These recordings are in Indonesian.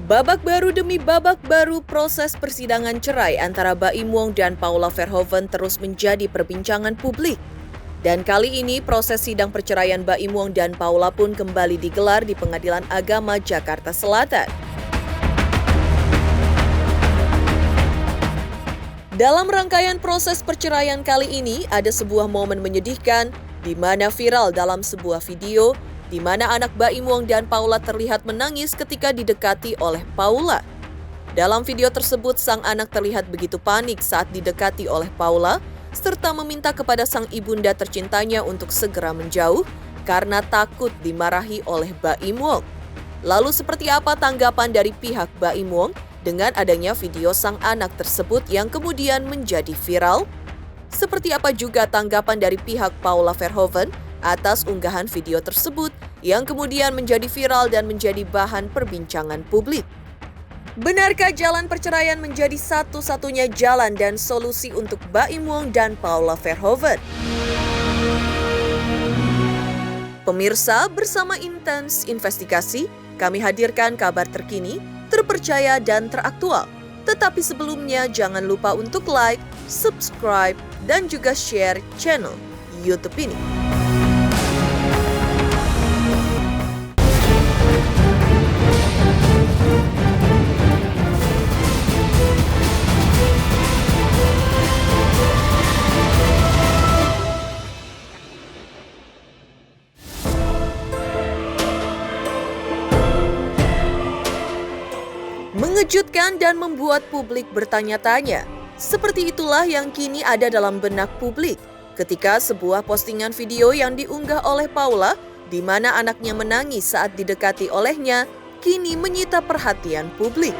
Babak baru demi babak baru proses persidangan cerai antara Baim Wong dan Paula Verhoeven terus menjadi perbincangan publik. Dan kali ini proses sidang perceraian Baim Wong dan Paula pun kembali digelar di Pengadilan Agama Jakarta Selatan. Dalam rangkaian proses perceraian kali ini, ada sebuah momen menyedihkan di mana viral dalam sebuah video di mana anak Baim Wong dan Paula terlihat menangis ketika didekati oleh Paula. Dalam video tersebut, sang anak terlihat begitu panik saat didekati oleh Paula, serta meminta kepada sang ibunda tercintanya untuk segera menjauh karena takut dimarahi oleh Baim Wong. Lalu seperti apa tanggapan dari pihak Baim Wong dengan adanya video sang anak tersebut yang kemudian menjadi viral? Seperti apa juga tanggapan dari pihak Paula Verhoeven atas unggahan video tersebut yang kemudian menjadi viral dan menjadi bahan perbincangan publik? Benarkah jalan perceraian menjadi satu-satunya jalan dan solusi untuk Baim Wong dan Paula Verhoeven? Pemirsa, bersama Intens Investigasi, kami hadirkan kabar terkini, terpercaya dan teraktual. Tetapi sebelumnya jangan lupa untuk like, subscribe, dan juga share channel YouTube ini. Mengejutkan dan membuat publik bertanya-tanya. Seperti itulah yang kini ada dalam benak publik ketika sebuah postingan video yang diunggah oleh Paula di mana anaknya menangis saat didekati olehnya kini menyita perhatian publik.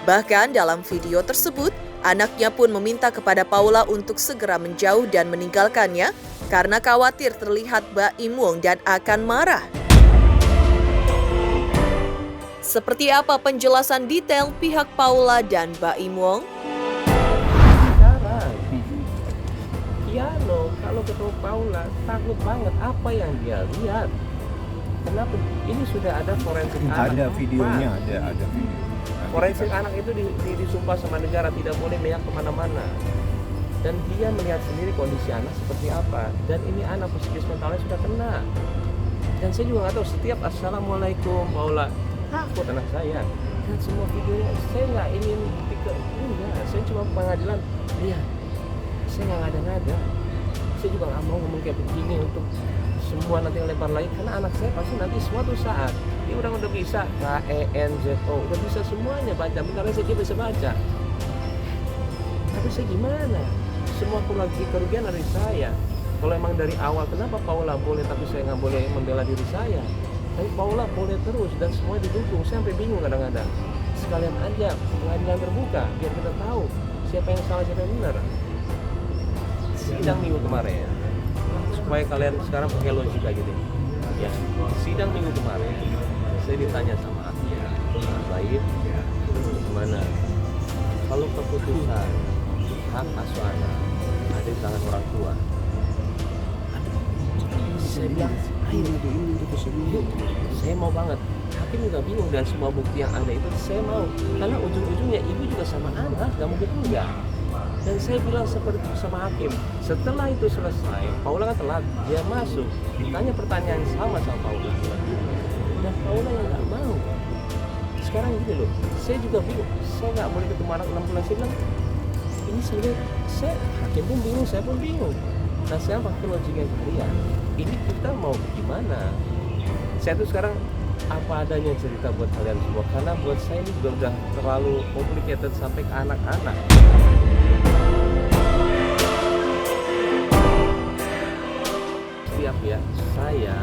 Bahkan dalam video tersebut, anaknya pun meminta kepada Paula untuk segera menjauh dan meninggalkannya karena khawatir terlihat Baim Wong dan akan marah. Seperti apa penjelasan detail pihak Paula dan Baim Wong? Piano, kalau ketemu Paula takut banget apa yang dia lihat. Kenapa? Ini sudah ada forensik anak. Ada videonya, ada video. Forensik anak itu disumpah sama negara tidak boleh melihat kemana-mana. Dan dia melihat sendiri kondisi anak seperti apa. Dan ini anak psikis mentalnya sudah kena. Dan saya juga nggak tahu setiap assalamualaikum Paula. Takut anak saya. Dan semua videonya saya nggak ingin enggak, saya cuma pengadilan. Iya, saya nggak ngada-ngada. Saya juga nggak mau ngomong kayak begini untuk semua nanti lempar lagi karena anak saya pasti nanti suatu saat dia udah bisa KENZO, udah bisa semuanya baca. Karena dia bisa baca. Tapi saya gimana? Semua kerugian dari saya. Kalau emang dari awal kenapa Paula boleh tapi saya nggak boleh membela diri saya? Tapi Paula boleh terus dan semua didukung. Saya sampai bingung kadang-kadang. Sekalian aja pengadilan terbuka biar kita tahu siapa yang salah siapa yang benar. Sidang minggu kemarin supaya kalian sekarang pakai logika gitu. Ya, sidang minggu kemarin saya ditanya sama Mas Baim, gimana kalau keputusan hak asuh anak ada di tangan orang tua? Saya bilang saya mau banget. Hakim juga bingung dan semua bukti yang ada itu saya mau. Karena ujung-ujungnya ibu juga sama anak, gak mungkin enggak. Dan saya bilang seperti sama hakim. Setelah itu selesai, Paula kan telat, dia masuk. Ditanya pertanyaan sama Paula. Dan Paula yang gak mau. Sekarang gini loh, saya juga bingung. Saya gak boleh ketemu anak 6 bulan. Saya bilang, ini sebenarnya hakim pun bingung, saya pun bingung. Nah saya pakai logiknya kalian. Ini kita mau gimana? Saya tuh sekarang apa adanya cerita buat kalian semua karena buat saya ini juga udah terlalu complicated sampai ke anak-anak. Siap ya, saya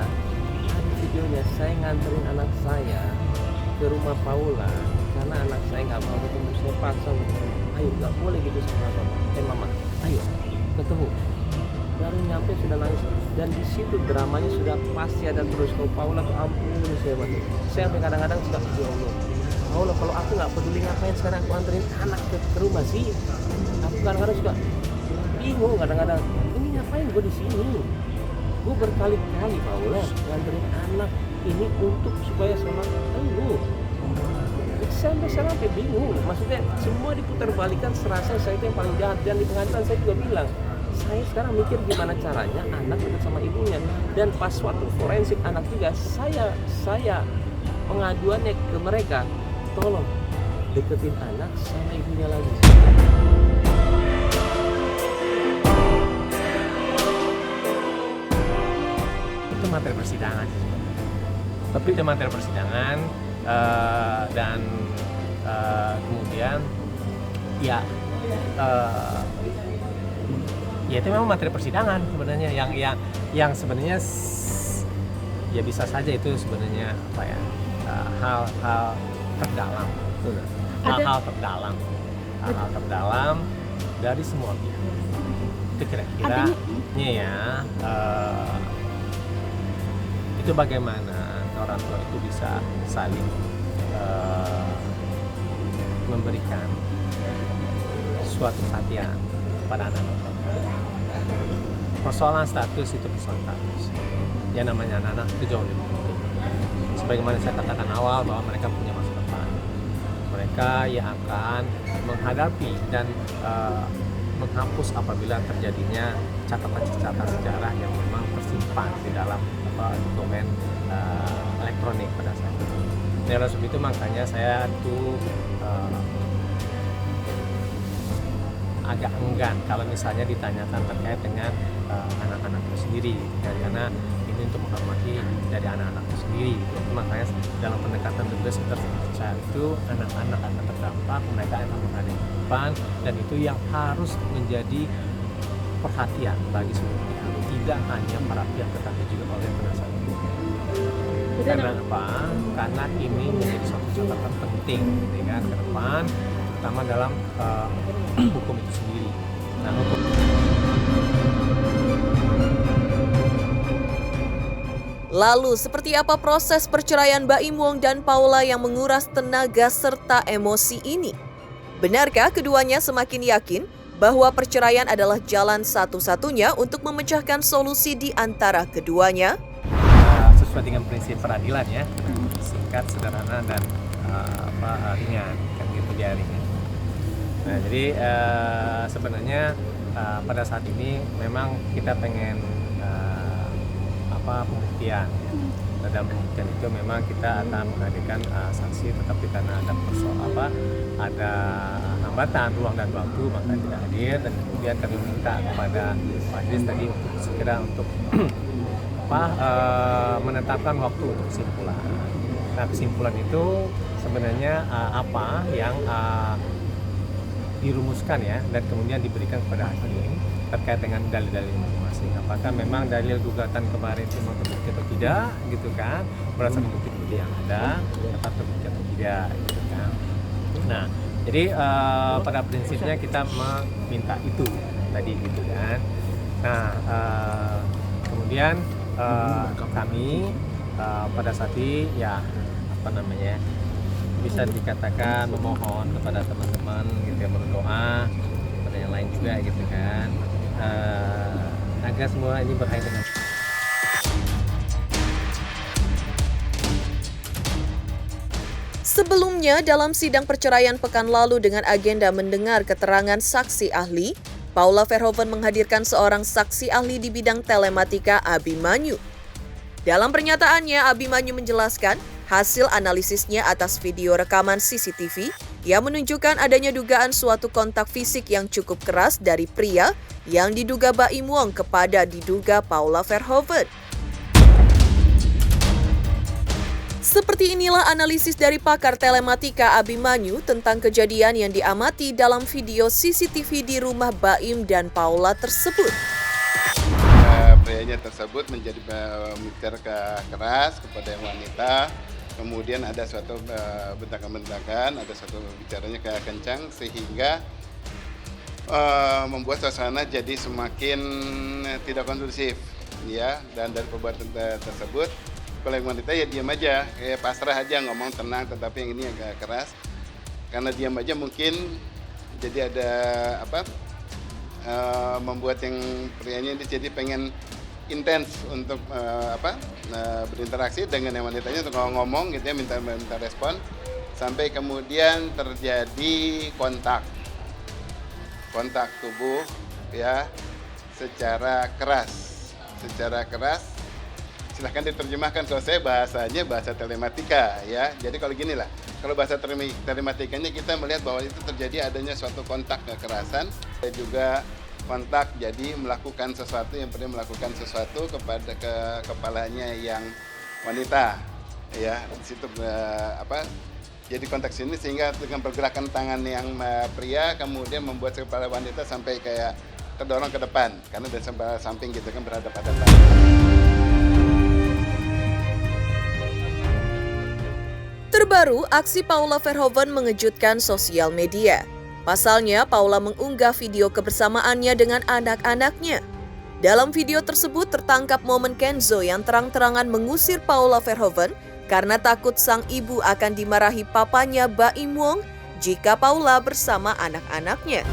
ada videonya saya nganterin anak saya ke rumah Paula karena anak saya nggak mau ketemu. Saya paksa ketemu. Ayo nggak boleh gitu sama mama. Ayo ketemu. Baru nyampe sudah nangis dan di situ dramanya sudah pasti ada terus. Kalau Paula tuh ampun saya sampai kadang-kadang sudah ya Allah Paula kalau aku nggak peduli ngapain sekarang aku anterin anak ke rumah sih. Aku kadang-kadang suka bingung kadang-kadang ini ngapain gue di sini. Gue berkali-kali Paula nganterin anak ini untuk supaya selamat lu. Sampai bingung, maksudnya semua diputar balikan serasa saya itu yang paling jahat. Dan di pengadilan saya juga bilang, saya sekarang mikir gimana caranya anak dekat sama ibunya. Dan pas waktu forensik anak juga, saya pengaduannya ke mereka, tolong deketin anak sama ibunya lagi. Itu materi persidangan. Tapi itu materi persidangan. Dan kemudian ya itu memang materi persidangan sebenarnya yang sebenarnya ya bisa saja itu sebenarnya apa ya, hal-hal terdalam, hal-hal terdalam dari semua pihak. Itu kira-kira ya itu bagaimana orang tua itu bisa saling memberikan suatu perhatian pada anak-anak. Persoalan status itu persoalan status. Ya namanya anak-anak itu jauh lebih penting. Sebagaimana saya katakan awal bahwa mereka punya masa depan. Mereka yang akan menghadapi dan menghapus apabila terjadinya catatan-catatan sejarah yang memang tersimpan di dalam dokumen elektronik pada saat itu. Oleh sebab itu makanya saya tuh agak enggan kalau misalnya ditanyakan terkait dengan anak-anak itu sendiri, karena ini untuk menghormati dari anak-anak itu sendiri. Makanya dalam pendekatan tugas saya itu anak-anak akan terdampak, mereka akan menghadapi depan, dan itu yang harus menjadi perhatian bagi semua pihak, tidak hanya para pihak tetapi juga oleh penasihat hukum. Karena apa? Karena ini menjadi suatu catatan penting dengan ke depan, terutama dalam hukum itu sendiri. Nah, hukum Lalu, seperti apa proses perceraian Baim Wong dan Paula yang menguras tenaga serta emosi ini? Benarkah keduanya semakin yakin bahwa perceraian adalah jalan satu-satunya untuk memecahkan solusi di antara keduanya? Sesuai dengan prinsip peradilan ya, singkat, sederhana, dan ringan, kan gitu dia ringan. Nah, jadi sebenarnya pada saat ini memang kita pengen pembuktian. Nah, dalam pembuktian itu memang kita akan menghadirkan saksi, tetapi karena ada hambatan ruang dan waktu maka tidak hadir, dan kemudian kami minta kepada majelis tadi untuk segera untuk menetapkan waktu untuk kesimpulan. Nah, kesimpulan itu sebenarnya apa yang dirumuskan ya, dan kemudian diberikan kepada hakim terkait dengan dalil-dalil masing-masing. Apakah memang dalil gugatan kemarin itu memang terbukti atau tidak, gitu kan? Berdasarkan bukti-bukti yang ada, tetap terbukti atau tidak, gitu kan? Nah, jadi pada prinsipnya kita meminta itu tadi, gitu kan? Nah, kemudian kami pada saat ini ya bisa dikatakan memohon kepada teman-teman gitu ya, berdoa kepada yang lain juga gitu kan, agar semua ini berakhir dengan Sebelumnya, dalam sidang perceraian pekan lalu dengan agenda mendengar keterangan saksi ahli, Paula Verhoeven menghadirkan seorang saksi ahli di bidang telematika, Abimanyu. Dalam pernyataannya, Abimanyu menjelaskan hasil analisisnya atas video rekaman CCTV yang menunjukkan adanya dugaan suatu kontak fisik yang cukup keras dari pria yang diduga Baim Wong kepada diduga Paula Verhoeven. Seperti inilah analisis dari pakar telematika Abimanyu tentang kejadian yang diamati dalam video CCTV di rumah Baim dan Paula tersebut. Prianya tersebut menjadi bicara keras kepada yang wanita, kemudian ada suatu bentakan-bentakan, ada suatu bicaranya kencang sehingga membuat suasana jadi semakin tidak kondusif, ya. Dan dari perbuatan tersebut, kalau yang wanita ya diam aja, kayak pasrah aja, ngomong tenang, tetapi yang ini agak keras. Karena diam aja mungkin jadi ada membuat yang prianya ini jadi pengen intens untuk berinteraksi dengan yang wanitanya untuk ngomong gitu ya, minta respon, sampai kemudian terjadi kontak tubuh ya secara keras. Silahkan diterjemahkan, kalau saya bahasanya bahasa telematika ya. Jadi kalau gini lah, kalau bahasa telematikanya kita melihat bahwa itu terjadi adanya suatu kontak kekerasan, juga kontak jadi melakukan sesuatu kepada kepalanya yang wanita ya. Di situ jadi konteks ini sehingga dengan pergerakan tangan yang pria kemudian membuat kepala wanita sampai kayak terdorong ke depan karena dari samping gitu kan berhadapan-hadapan. Terbaru, aksi Paula Verhoeven mengejutkan sosial media. Pasalnya, Paula mengunggah video kebersamaannya dengan anak-anaknya. Dalam video tersebut tertangkap momen Kenzo yang terang-terangan mengusir Paula Verhoeven karena takut sang ibu akan dimarahi papanya Baim Wong jika Paula bersama anak-anaknya.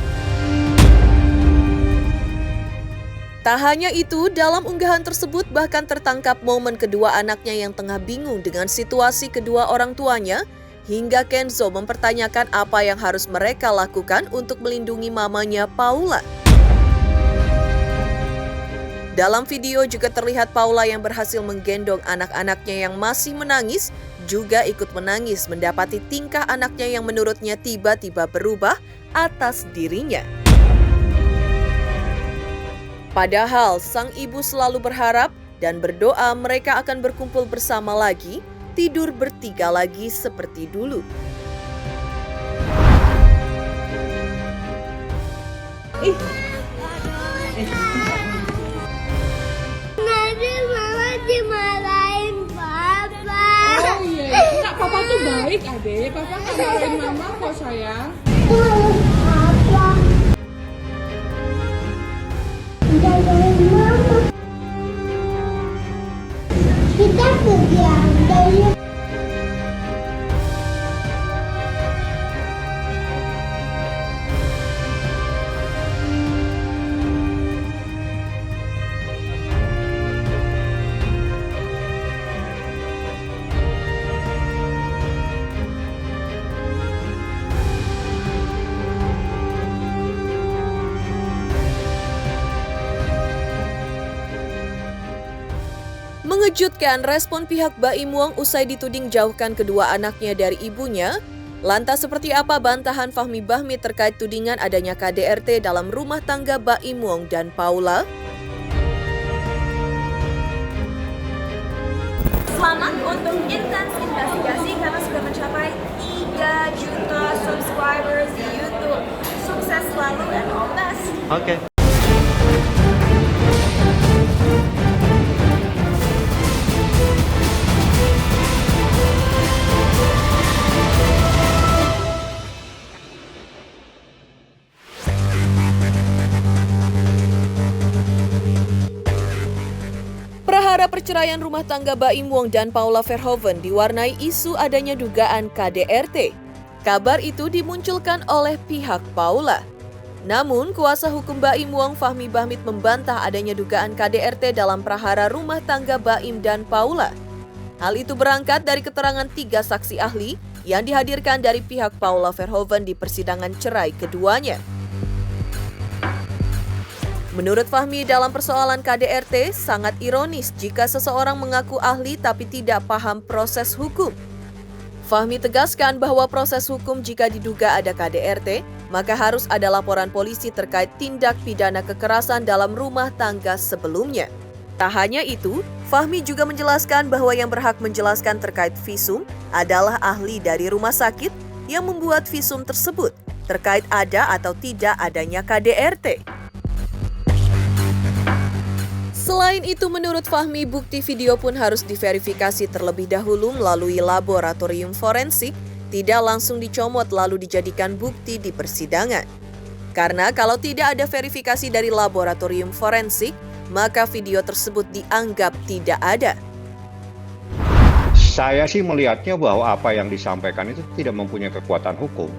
Tak hanya itu, dalam unggahan tersebut bahkan tertangkap momen kedua anaknya yang tengah bingung dengan situasi kedua orang tuanya, hingga Kenzo mempertanyakan apa yang harus mereka lakukan untuk melindungi mamanya Paula. Dalam video juga terlihat Paula yang berhasil menggendong anak-anaknya yang masih menangis, juga ikut menangis mendapati tingkah anaknya yang menurutnya tiba-tiba berubah atas dirinya. Padahal sang ibu selalu berharap dan berdoa mereka akan berkumpul bersama lagi, tidur bertiga lagi seperti dulu. Nanti mama dimarahin papa. Oh iya, enggak, papa tuh baik adek, papa nggak marahin mama kok sayang. Apa? Jagain mama. Kita pergi aja ya. Mengejutkan respon pihak Baim Wong usai dituding jauhkan kedua anaknya dari ibunya. Lantas seperti apa bantahan Fahmi Bahmit terkait tudingan adanya KDRT dalam rumah tangga Baim Wong dan Paula? Selamat untuk Intens Investigasi karena sudah mencapai 3 juta subscribers di YouTube. Sukses selalu and all the best. Oke. Prahara perceraian rumah tangga Baim Wong dan Paula Verhoeven diwarnai isu adanya dugaan KDRT. Kabar itu dimunculkan oleh pihak Paula. Namun, kuasa hukum Baim Wong Fahmi Bahmit membantah adanya dugaan KDRT dalam prahara rumah tangga Baim dan Paula. Hal itu berangkat dari keterangan 3 saksi ahli yang dihadirkan dari pihak Paula Verhoeven di persidangan cerai keduanya. Menurut Fahmi, dalam persoalan KDRT, sangat ironis jika seseorang mengaku ahli tapi tidak paham proses hukum. Fahmi tegaskan bahwa proses hukum jika diduga ada KDRT, maka harus ada laporan polisi terkait tindak pidana kekerasan dalam rumah tangga sebelumnya. Tak hanya itu, Fahmi juga menjelaskan bahwa yang berhak menjelaskan terkait visum adalah ahli dari rumah sakit yang membuat visum tersebut terkait ada atau tidak adanya KDRT. Selain itu, menurut Fahmi, bukti video pun harus diverifikasi terlebih dahulu melalui laboratorium forensik, tidak langsung dicomot lalu dijadikan bukti di persidangan. Karena kalau tidak ada verifikasi dari laboratorium forensik, maka video tersebut dianggap tidak ada. Saya sih melihatnya bahwa apa yang disampaikan itu tidak mempunyai kekuatan hukum.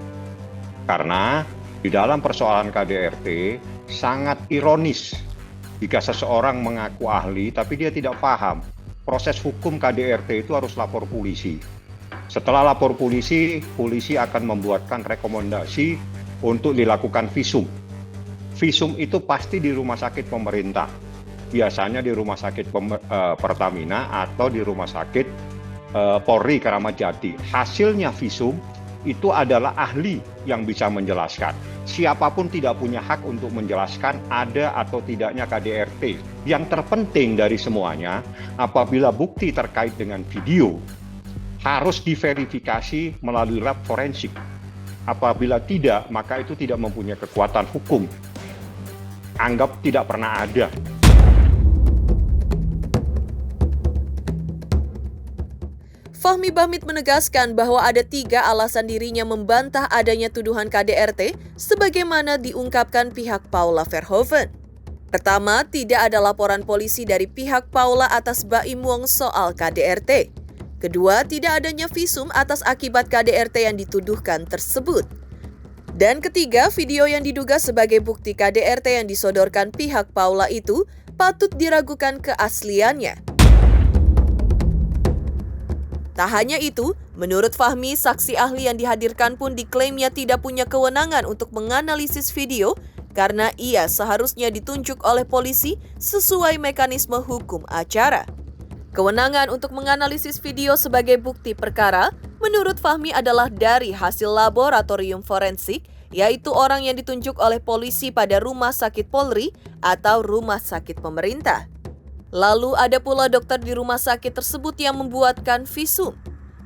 Karena di dalam persoalan KDRT sangat ironis Jika seseorang mengaku ahli tapi dia tidak paham, proses hukum KDRT itu harus lapor polisi. Setelah lapor polisi, polisi akan membuatkan rekomendasi untuk dilakukan visum. Visum itu pasti di rumah sakit pemerintah. Biasanya di rumah sakit Pertamina atau di rumah sakit Polri Kramat Jati. Hasilnya visum itu adalah ahli yang bisa menjelaskan. Siapapun tidak punya hak untuk menjelaskan ada atau tidaknya KDRT. Yang terpenting dari semuanya, apabila bukti terkait dengan video harus diverifikasi melalui lab forensik. Apabila tidak, maka itu tidak mempunyai kekuatan hukum. Anggap tidak pernah ada. Fahmi Bahmid menegaskan bahwa ada 3 alasan dirinya membantah adanya tuduhan KDRT sebagaimana diungkapkan pihak Paula Verhoeven. Pertama, tidak ada laporan polisi dari pihak Paula atas Baim Wong soal KDRT. Kedua, tidak adanya visum atas akibat KDRT yang dituduhkan tersebut. Dan ketiga, video yang diduga sebagai bukti KDRT yang disodorkan pihak Paula itu patut diragukan keasliannya. Tak hanya itu, menurut Fahmi, saksi ahli yang dihadirkan pun diklaimnya tidak punya kewenangan untuk menganalisis video karena ia seharusnya ditunjuk oleh polisi sesuai mekanisme hukum acara. Kewenangan untuk menganalisis video sebagai bukti perkara, menurut Fahmi adalah dari hasil laboratorium forensik, yaitu orang yang ditunjuk oleh polisi pada rumah sakit Polri atau rumah sakit pemerintah. Lalu ada pula dokter di rumah sakit tersebut yang membuatkan visum.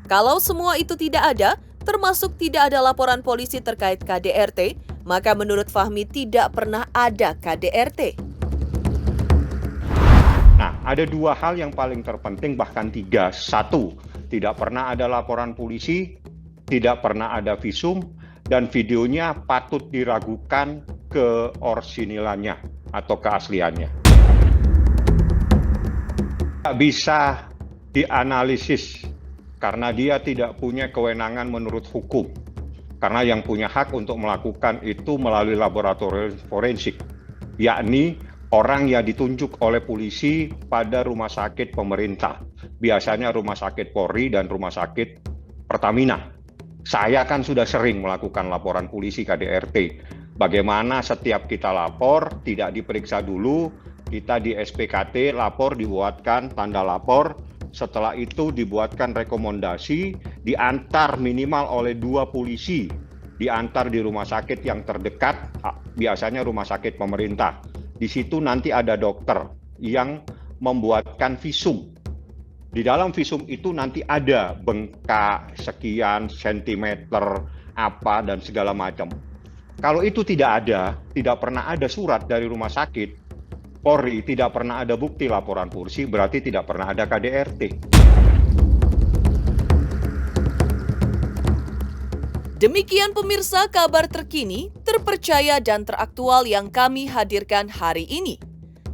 Kalau semua itu tidak ada, termasuk tidak ada laporan polisi terkait KDRT, maka menurut Fahmi tidak pernah ada KDRT. Nah, ada 2 hal yang paling terpenting, bahkan 3. 1, tidak pernah ada laporan polisi, tidak pernah ada visum, dan videonya patut diragukan keorsinilannya atau keasliannya. Tidak bisa dianalisis karena dia tidak punya kewenangan menurut hukum. Karena yang punya hak untuk melakukan itu melalui laboratorium forensik, yakni orang yang ditunjuk oleh polisi pada rumah sakit pemerintah. Biasanya rumah sakit Polri dan rumah sakit Pertamina. Saya kan sudah sering melakukan laporan polisi KDRT. Bagaimana setiap kita lapor, tidak diperiksa dulu, kita di SPKT lapor, dibuatkan tanda lapor, setelah itu dibuatkan rekomendasi, diantar minimal oleh 2 polisi, diantar di rumah sakit yang terdekat, biasanya rumah sakit pemerintah. Di situ nanti ada dokter yang membuatkan visum. Di dalam visum itu nanti ada bengkak sekian sentimeter, apa dan segala macam. Kalau itu tidak ada, tidak pernah ada surat dari rumah sakit Polri, tidak pernah ada bukti laporan polisi, berarti tidak pernah ada KDRT. Demikian pemirsa kabar terkini, terpercaya dan teraktual yang kami hadirkan hari ini.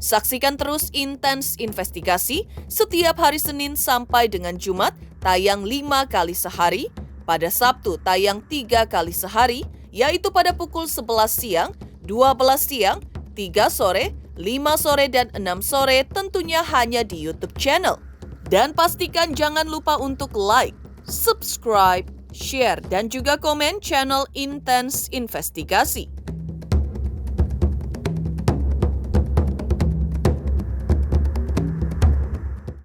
Saksikan terus Intens Investigasi setiap hari Senin sampai dengan Jumat tayang 5 kali sehari, pada Sabtu tayang 3 kali sehari, yaitu pada pukul 11 siang, 12 siang, 3 sore, 5 sore dan 6 sore tentunya hanya di YouTube channel. Dan pastikan jangan lupa untuk like, subscribe, share, dan juga komen channel Intens Investigasi.